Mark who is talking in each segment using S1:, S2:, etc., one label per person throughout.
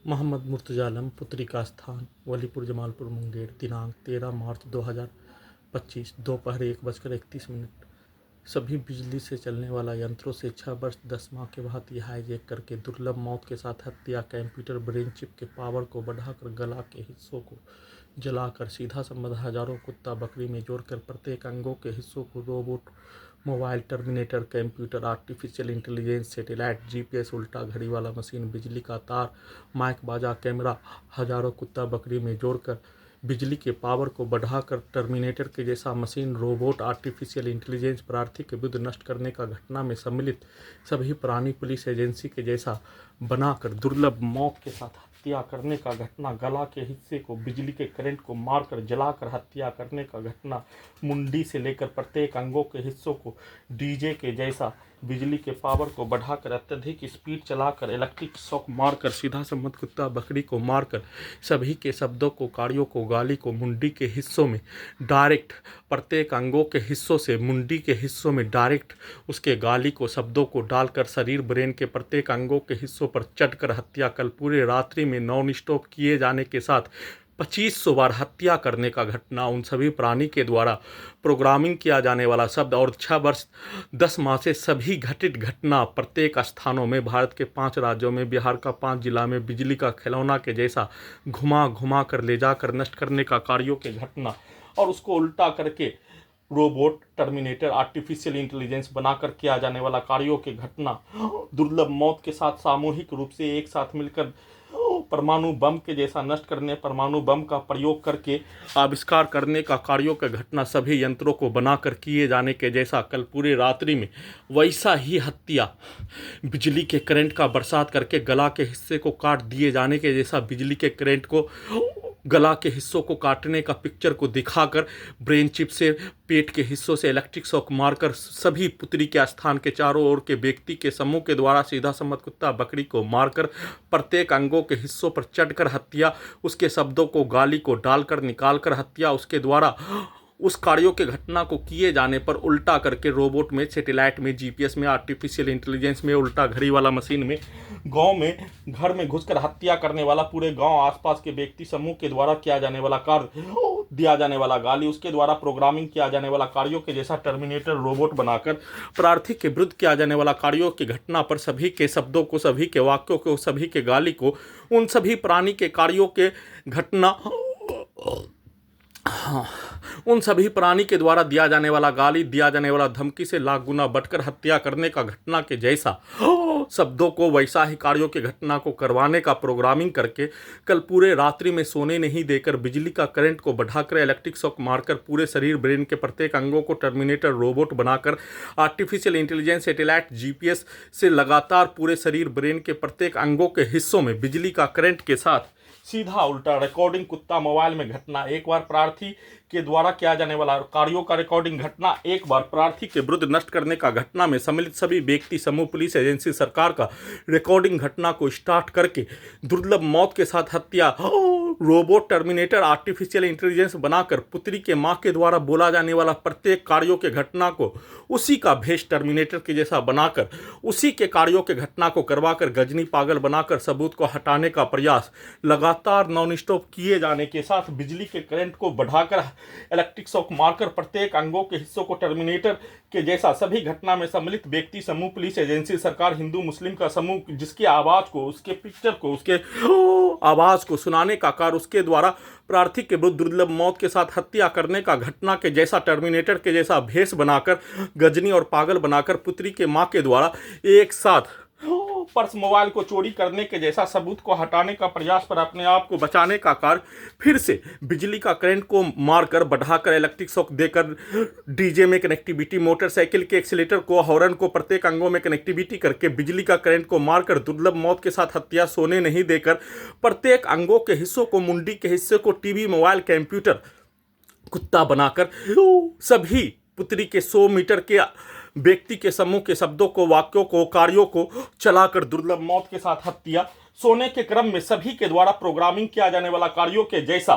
S1: मोहम्मद मुर्तजा आलम, पुत्री का स्थान वलीपुर जमालपुर मुंगेर, दिनांक 13 मार्च 2025, दोपहर 1:31। सभी बिजली से चलने वाला यंत्रों से 6 वर्ष 10 माह के बाद यह हाईजैक करके दुर्लभ मौत के साथ हत्या, कंप्यूटर ब्रेन चिप के पावर को बढ़ाकर गला के हिस्सों को जलाकर सीधा संबंध हजारों कुत्ता बकरी में जोड़कर प्रत्येक अंगों के हिस्सों को robot, mobile, terminator, computer, artificial intelligence, satellite, GPS, उल्टा घड़ी वाला मशीन, बिजली का तार, माइक, बाजा, कैमरा, हजारों कुत्ता बकरी में जोड़कर बिजली के पावर को बढ़ाकर टर्मिनेटर के जैसा मशीन, रोबोट, आर्टिफिशियल इंटेलिजेंस, प्रार्थी के विरुद्ध नष्ट करने का घटना में सम्मिलित सभी प्राणी पुलिस एजेंसी के जैसा बनाकर दुर्लभ मौत के साथ हत्या करने का घटना, गला के हिस्से को बिजली के करंट को मारकर जलाकर हत्या करने का घटना, मुंडी से लेकर प्रत्येक अंगों के हिस्सों को डीजे के जैसा बिजली के पावर को बढ़ाकर अत्यधिक स्पीड चलाकर इलेक्ट्रिक शॉक मारकर सीधा संबंध कुत्ता बकरी को मारकर सभी के शब्दों को, कार्यों को, गाली को मुंडी के हिस्सों में डायरेक्ट, प्रत्येक अंगों के हिस्सों से मुंडी के हिस्सों में डायरेक्ट उसके गाली को, शब्दों को डालकर शरीर ब्रेन के प्रत्येक अंगों के हिस्सों पर चढ़कर हत्या कल पूरे रात्रि में नॉन स्टॉप किए जाने के साथ 2500 बार हत्या करने का घटना, उन सभी प्राणी के द्वारा प्रोग्रामिंग किया जाने वाला शब्द और 6 वर्ष 10 माह से सभी घटित घटना प्रत्येक स्थानों में, भारत के 5 राज्यों में, बिहार का 5 जिला में बिजली का खिलौना के जैसा घुमा घुमा कर ले जाकर नष्ट करने का कार्यों के घटना और उसको उल्टा करके रोबोट, टर्मिनेटर, आर्टिफिशियल इंटेलिजेंस बनाकर किया जाने वाला कार्यों के घटना, दुर्लभ मौत के साथ सामूहिक रूप से एक साथ मिलकर परमाणु बम के जैसा नष्ट करने, परमाणु बम का प्रयोग करके आविष्कार करने का कार्यों का घटना, सभी यंत्रों को बनाकर किए जाने के जैसा कल पूरे रात्रि में वैसा ही हत्या, बिजली के करंट का बरसात करके गला के हिस्से को काट दिए जाने के जैसा, बिजली के करंट को गला के हिस्सों को काटने का पिक्चर को दिखाकर ब्रेन चिप से पेट के हिस्सों से इलेक्ट्रिक शॉक मारकर सभी पुत्री के स्थान के चारों ओर के व्यक्ति के समूह के द्वारा सीधा सम्मत कुत्ता बकरी को मारकर प्रत्येक अंगों के हिस्सों पर चढ़कर हत्या, उसके शब्दों को, गाली को डालकर निकालकर हत्या, उसके द्वारा उस कार्यों के घटना को किए जाने पर उल्टा करके रोबोट में, सैटेलाइट में, जीपीएस में, आर्टिफिशियल इंटेलिजेंस में, उल्टा घड़ी वाला मशीन में, गांव में घर में घुसकर हत्या करने वाला, पूरे गांव आसपास के व्यक्ति समूह के द्वारा किया जाने वाला कार्य, दिया जाने वाला गाली, उसके द्वारा प्रोग्रामिंग किया जाने वाला कार्यों के जैसा टर्मिनेटर रोबोट बनाकर प्रार्थी के विरुद्ध किया जाने वाला कार्यों की घटना पर सभी के शब्दों को, सभी के वाक्यों को, सभी के गाली को, उन सभी प्राणी के कार्यों के घटना, हाँ, उन सभी प्राणी के द्वारा दिया जाने वाला गाली, दिया जाने वाला धमकी से लाख गुना बढ़कर हत्या करने का घटना के जैसा शब्दों को, वैसा ही कार्यों के घटना को करवाने का प्रोग्रामिंग करके कल पूरे रात्रि में सोने नहीं देकर बिजली का करंट को बढ़ाकर इलेक्ट्रिक शॉक मारकर पूरे शरीर ब्रेन के प्रत्येक अंगों को टर्मिनेटर रोबोट बनाकर आर्टिफिशियल इंटेलिजेंस, सैटेलाइट, जीपीएस से लगातार पूरे शरीर ब्रेन के प्रत्येक अंगों के हिस्सों में बिजली का करंट के साथ सीधा उल्टा रिकॉर्डिंग कुत्ता मोबाइल में घटना, एक बार प्रार्थी के द्वारा किया जाने वाला कार्यों का रिकॉर्डिंग घटना, एक बार प्रार्थी के विरुद्ध नष्ट करने का घटना में सम्मिलित सभी व्यक्ति समूह, पुलिस एजेंसी, सरकार का रिकॉर्डिंग घटना को स्टार्ट करके दुर्लभ मौत के साथ हत्या, रोबोट, टर्मिनेटर, आर्टिफिशियल इंटेलिजेंस बनाकर पुत्री के मां के द्वारा बोला जाने वाला प्रत्येक कार्यों के घटना को उसी का भेष टर्मिनेटर के जैसा बनाकर उसी के कार्यों के घटना को करवाकर गजनी पागल बनाकर सबूत को हटाने का प्रयास लगातार नॉन स्टॉप किए जाने के साथ बिजली के करंट को बढ़ाकर इलेक्ट्रिक शॉक मारकर प्रत्येक अंगों के हिस्सों को टर्मिनेटर के जैसा सभी घटना में सम्मिलित व्यक्ति समूह, पुलिस एजेंसी, सरकार, हिंदू मुस्लिम का समूह, जिसकी आवाज को, उसके पिक्चर को, उसके आवाज को सुनाने का कार्य, उसके द्वारा प्रार्थी के विरुद्ध दुर्लभ मौत के साथ हत्या करने का घटना के जैसा टर्मिनेटर के जैसा भेष बनाकर गजनी और पागल बनाकर पुत्री के मां के द्वारा एक साथ पर्स, मोबाइल को चोरी करने के जैसा सबूत को हटाने का प्रयास पर अपने आप को बचाने का कार्य, फिर से बिजली का करंट को मारकर बढ़ाकर इलेक्ट्रिक शॉक देकर डीजे में कनेक्टिविटी, मोटरसाइकिल के एक्सीलेटर को, हॉर्न को प्रत्येक अंगों में कनेक्टिविटी करके बिजली का करंट को मारकर दुर्लभ मौत के साथ हत्या, सोने नहीं देकर प्रत्येक अंगों के हिस्सों को, मुंडी के हिस्से को टीवी, मोबाइल, कंप्यूटर, कुत्ता बनाकर सभी पुत्री के 100 मीटर के व्यक्ति के समूह के शब्दों को, वाक्यों को, कार्यों को चलाकर दुर्लभ मौत के साथ हत्या, सोने के क्रम में सभी के द्वारा प्रोग्रामिंग किया जाने वाला कार्यों के जैसा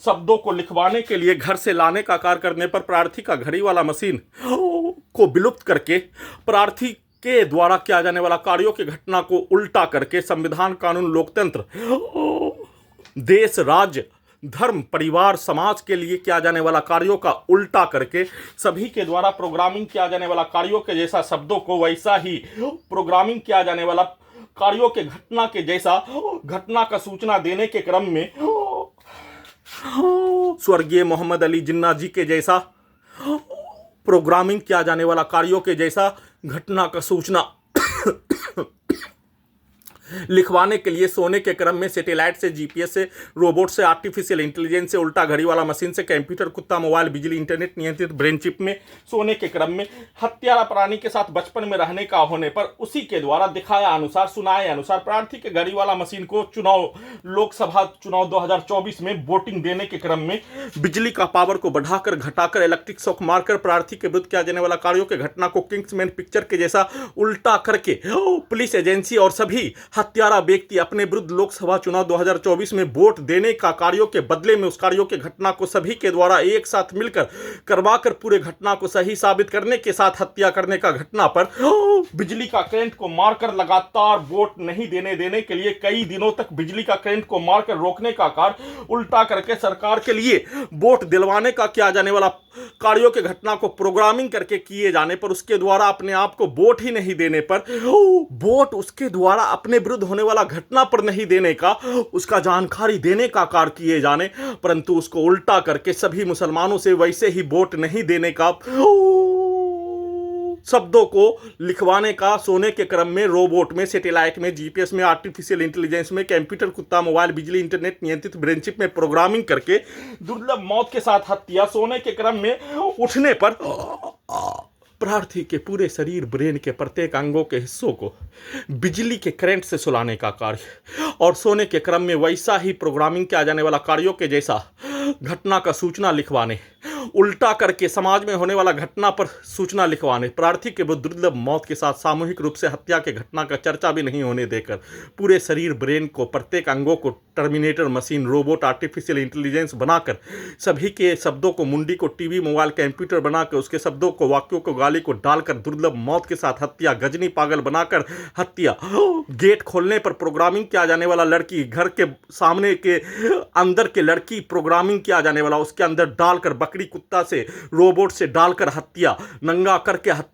S1: शब्दों को लिखवाने के लिए घर से लाने का कार्य करने पर प्रार्थी का घड़ी वाला मशीन को विलुप्त करके प्रार्थी के द्वारा किया जाने वाला कार्यों की घटना को उल्टा करके संविधान, कानून, लोकतंत्र, देश, राज्य, धर्म, परिवार, समाज के लिए किया जाने वाला कार्यों का उल्टा करके सभी के द्वारा प्रोग्रामिंग किया जाने वाला कार्यों के जैसा शब्दों को वैसा ही प्रोग्रामिंग किया जाने वाला कार्यों के घटना के जैसा घटना का सूचना देने के क्रम में स्वर्गीय मोहम्मद अली जिन्ना जी के जैसा प्रोग्रामिंग किया जाने वाला कार्यों के जैसा घटना का सूचना लिखवाने के लिए सोने के क्रम में सैटेलाइट से, जीपीएस से, रोबोट से, आर्टिफिशियल इंटेलिजेंस से, उल्टा घड़ी वाला मशीन से, कंप्यूटर, कुत्ता, मोबाइल, बिजली, इंटरनेट नियंत्रित ब्रेन चिप में सोने के क्रम में हत्यारा प्राणी के साथ बचपन में रहने का होने पर उसी के द्वारा दिखाया अनुसार, सुनाए अनुसार प्रार्थी के घड़ी वाला मशीन को लोकसभा चुनाव 2024 में वोटिंग देने के क्रम में बिजली का पावर को बढ़ाकर घटाकर इलेक्ट्रिक शॉक मारकर प्रार्थी के विरुद्ध किया जाने वाला कार्यों के घटना को किंग्समैन पिक्चर के जैसा उल्टा करके पुलिस एजेंसी और सभी हत्यारा व्यक्ति अपने विरुद्ध लोकसभा चुनाव 2024 में वोट देने का कार्यों के बदले में उस कार्यों के घटना को सभी के द्वारा एक साथ मिलकर करवाकर पूरे घटना को सही साबित करने के साथ हत्या करने का घटना पर बिजली का करंट को मारकर लगातार वोट नहीं देने के लिए कई दिनों तक बिजली का करंट को मारकर रोकने का कार्य उल्टा करके सरकार के लिए वोट दिलवाने का किया जाने वाला कार्यों के घटना को प्रोग्रामिंग करके किए जाने पर उसके द्वारा अपने आप को वोट ही नहीं देने पर वोट उसके द्वारा अपने विरुद्ध होने वाला घटना पर नहीं देने का उसका जानकारी देने का कार्य किए जाने परंतु उसको उल्टा करके सभी मुसलमानों से वैसे ही वोट नहीं देने का शब्दों को लिखवाने का सोने के क्रम में, रोबोट में, सैटेलाइट में, जीपीएस में, आर्टिफिशियल इंटेलिजेंस में, कंप्यूटर, कुत्ता, मोबाइल, बिजली, इंटरनेट नियंत्रित ब्रेन चिप में प्रोग्रामिंग करके दुर्लभ मौत के साथ हत्या सोने के क्रम में उठने पर प्रार्थी के पूरे शरीर, ब्रेन के प्रत्येक अंगों के हिस्सों को बिजली के करंट से सुलाने का कार्य और सोने के क्रम में वैसा ही प्रोग्रामिंग किया जाने वाला कार्यों के जैसा घटना का सूचना लिखवाने, उल्टा करके समाज में होने वाला घटना पर सूचना लिखवाने, प्रार्थी के वो दुर्लभ मौत के साथ सामूहिक रूप से हत्या के घटना का चर्चा भी नहीं होने देकर पूरे शरीर, ब्रेन को, प्रत्येक अंगों को terminator machine, robot, artificial intelligence बनाकर सभी के शब्दों को, मुंडी को टीवी, मोबाइल, कंप्यूटर बनाकर उसके शब्दों को, वाक्यों को, गाली को डालकर दुर्लभ मौत के साथ हत्या, गजनी पागल बनाकर हत्या, गेट खोलने पर प्रोग्रामिंग किया जाने वाला लड़की, घर के सामने के अंदर के लड़की प्रोग्रामिंग किया जाने वाला उसके अंदर डालकर बकरी, कुत्ता से, रोबोट से डालकर हत्या, नंगा करके हत्या।